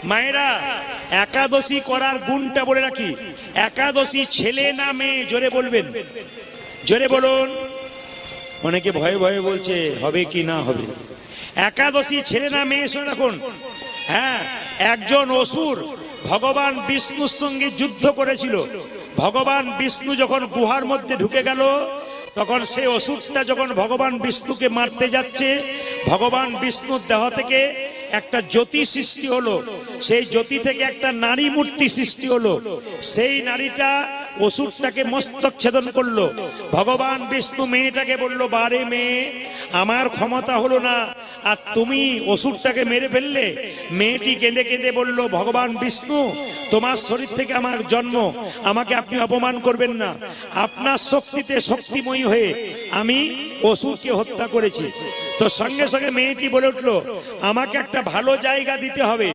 মায়েরা একাদশী করার গুণটা বলে রাখি। একাদশী ছেলে না মেয়ে? জোরে বলবেন, জোরে বলুন। অনেকে ভয়ে ভয়ে বলছে হবে কি না হবে। একাদশী ছেলে না মেয়ে? শুনে রাখুন। হ্যাঁ, একজন অসুর ভগবান বিষ্ণুর সঙ্গে যুদ্ধ করেছিল। ভগবান বিষ্ণু যখন গুহার মধ্যে ঢুকে গেল, তখন সে অসুরটা যখন ভগবান বিষ্ণুকে মারতে যাচ্ছে, ভগবান বিষ্ণুর দেহ থেকে একটা জ্যোতি সৃষ্টি হলো। সেই জ্যোতি থেকে একটা নারী মূর্তি সৃষ্টি হলো। সেই নারীটা অসুরটাকে মস্তক ছেদন করলো। ভগবান বিষ্ণু মেয়েটাকে বললো, বারে মেয়ে, আমার ক্ষমতা হলো না আর তুমি অসুরটাকে মেরে ফেললে। মেয়েটি কেঁদে কেঁদে বলল, ভগবান বিষ্ণু, তোমার শরীর থেকে আমার জন্ম, আমাকে আপনি অপমান করবেন না। আপনার শক্তিতে শক্তিময়ী হয়ে আমি অসুরকে হত্যা করেছি। তো সঙ্গে সঙ্গে মেয়েটি বলে উঠলো, আমাকে একটা ভালো জায়গা দিতে হবে।